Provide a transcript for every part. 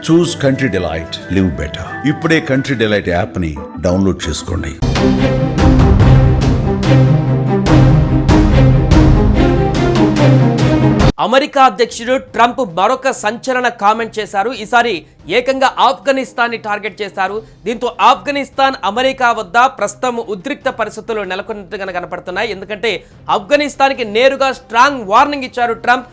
చూస్ country delight, live better. ఇప్పుడే country delight app ని download చేసుకోండి. అమెరికా అధ్యక్షుడు ట్రంప్ మరొక సంచలన కామెంట్ చేశారు. ఈసారి ఏకంగా ఆఫ్ఘనిస్తాన్ ని టార్గెట్ చేశారు. దీంతో ఆఫ్ఘనిస్తాన్ అమెరికా వద్ద ప్రస్తుతం ఉద్రిక్త పరిస్థితులు నెలకొన్నట్టుగా కనపడుతున్నాయి. ఎందుకంటే ఆఫ్ఘనిస్తాన్ కి నేరుగా స్ట్రాంగ్ వార్నింగ్ ఇచ్చారు ట్రంప్.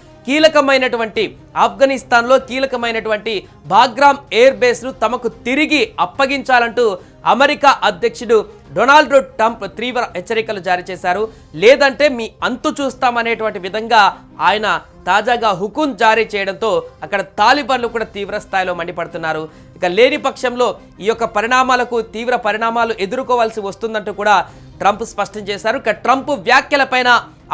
ఆఫ్ఘనిస్తాన్లో కీలకమైనటువంటి బాగ్రామ్ ఎయిర్ బేస్ను తమకు తిరిగి అప్పగించాలంటూ అమెరికా అధ్యక్షుడు డొనాల్డ్ ట్రంప్ తీవ్ర హెచ్చరికలు జారీ చేశారు. లేదంటే మీ అంతు చూస్తామనేటువంటి విధంగా ఆయన తాజాగా హుకుం జారీ చేయడంతో అక్కడ తాలిబాన్లు కూడా తీవ్ర స్థాయిలో మండిపడుతున్నారు. ఇక లేని పక్షంలో ఈ యొక్క పరిణామాలకు తీవ్ర పరిణామాలు ఎదుర్కోవాల్సి వస్తుందంటూ కూడా ట్రంప్ స్పష్టం చేశారు. ఇక ట్రంప్ వ్యాఖ్యలపైన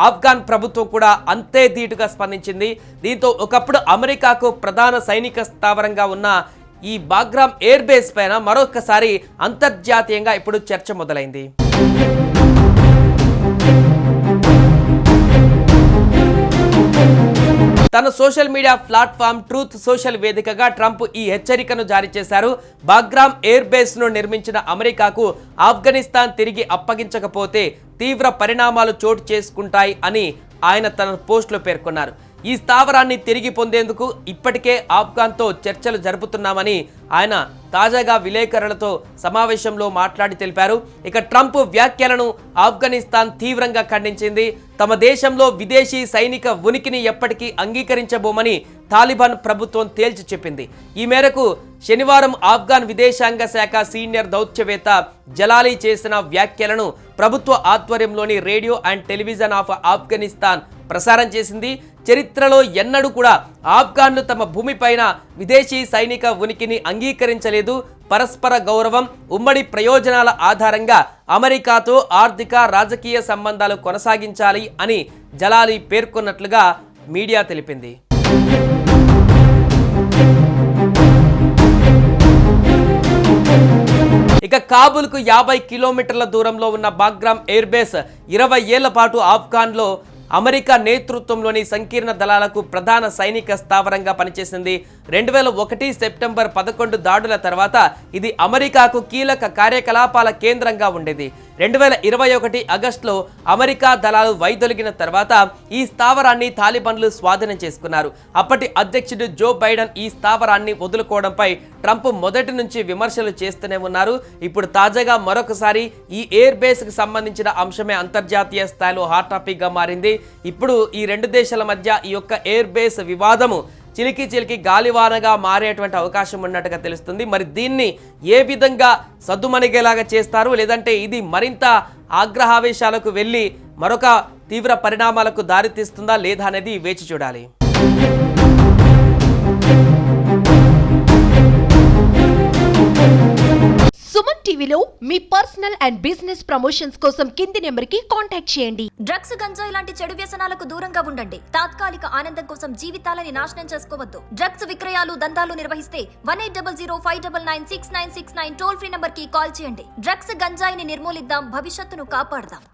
ఆఫ్ఘాన్ ప్రభుత్వం కూడా అంతే ధీటుగా స్పందించింది. దీంతో ఒకప్పుడు అమెరికాకు ప్రధాన సైనిక స్థావరంగా ఉన్న ఈ బాగ్రామ్ ఎయిర్ బేస్ పైన మరొకసారి అంతర్జాతీయంగా ఇప్పుడు చర్చ మొదలైంది. తన social media platform truth social వేదికగా ట్రంప్ ఈ హెచ్చరికను జారీ చేశారు. బాగ్రామ్ ఎయిర్ బేస్ ను నిర్మించిన అమెరికాకు ఆఫ్ఘనిస్తాన్ తిరిగి అప్పగించకపోతే తీవ్ర పరిణామాలు చోటు చేసుకుంటాయి అని ఆయన తన పోస్టులో పేర్కొన్నారు. ఈ స్థావరాన్ని తిరిగి పొందేందుకు ఇప్పటికే ఆఫ్ఘాన్తో చర్చలు జరుపుతున్నామని ఆయన తాజాగా విలేకరులతో సమావేశంలో మాట్లాడి తెలిపారు. ఇక ట్రంప్ వ్యాఖ్యలను ఆఫ్ఘనిస్తాన్ తీవ్రంగా ఖండించింది. తమ దేశంలో విదేశీ సైనిక ఉనికిని ఎప్పటికీ అంగీకరించబోమని తాలిబాన్ ప్రభుత్వం తేల్చి చెప్పింది. ఈ మేరకు శనివారం ఆఫ్ఘాన్ విదేశాంగ శాఖ సీనియర్ దౌత్యవేత్త జలాలీ చేసిన వ్యాఖ్యలను ప్రభుత్వ ఆధ్వర్యంలోని radio and television of Afghanistan ప్రసారం చేసింది. చరిత్రలో ఎన్నడూ కూడా ఆఫ్ఘాన్లు తమ భూమిపైన విదేశీ సైనిక ఉనికిని అంగీకరించలేదు. పరస్పర గౌరవం, ఉమ్మడి ప్రయోజనాల ఆధారంగా అమెరికాతో ఆర్థిక రాజకీయ సంబంధాలు కొనసాగించాలి అని జలాలీ పేర్కొన్నట్లుగా మీడియా తెలిపింది. ఇక కాబూల్కు 50 కిలోమీటర్ల దూరంలో ఉన్న బాగ్రామ్ ఎయిర్ బేస్ 20 ఏళ్ల పాటు ఆఫ్ఘాన్లో అమెరికా నేతృత్వంలోని సంకీర్ణ దళాలకు ప్రధాన సైనిక స్థావరంగా పనిచేసింది. 2001 సెప్టెంబర్ 11 దాడుల తర్వాత ఇది అమెరికాకు కీలక కార్యకలాపాల కేంద్రంగా ఉండేది. 2021 ఆగస్టులో అమెరికా దళాలు వైదొలిగిన తర్వాత ఈ స్థావరాన్ని తాలిబాన్లు స్వాధీనం చేసుకున్నారు. అప్పటి అధ్యక్షుడు జో బైడెన్ ఈ స్థావరాన్ని వదులుకోవడంపై ట్రంప్ మొదటి నుంచి విమర్శలు చేస్తూనే ఉన్నారు. ఇప్పుడు తాజాగా మరొకసారి ఈ ఎయిర్ బేస్కి సంబంధించిన అంశమే అంతర్జాతీయ స్థాయిలో హాట్ టాపిక్ గా మారింది. ఇప్పుడు ఈ రెండు దేశాల మధ్య ఈ యొక్క ఎయిర్ బేస్ వివాదము చిలికి గాలివానగా మారేటువంటి అవకాశం ఉన్నట్టుగా తెలుస్తుంది. మరి దీన్ని ఏ విధంగా సద్దుమణిగేలాగా చేస్తారు, లేదంటే ఇది మరింత ఆగ్రహావేశాలకు వెళ్ళి మరొక తీవ్ర పరిణామాలకు దారితీస్తుందా లేదా అనేది వేచి చూడాలి. సుమన్ టీవీలో మీ పర్సనల్ అండ్ బిజినెస్ ప్రమోషన్స్ కోసం కింది నెంబర్కి కాంటాక్ట్ చేయండి. డ్రగ్స్, గంజాయి లాంటి చెడు వ్యసనాలకు దూరంగా ఉండండి. తాత్కాలిక ఆనందం కోసం జీవితాలని నాశనం చేసుకోవద్దు. డ్రగ్స్ విక్రయాలు, దందాలు నిర్వహిస్తే 1800-599-6969 టోల్ ఫ్రీ నంబర్ కి కాల్ చేయండి. డ్రగ్స్, గంజాయిని నిర్మూలిద్దాం, భవిష్యత్తును కాపాడదాం.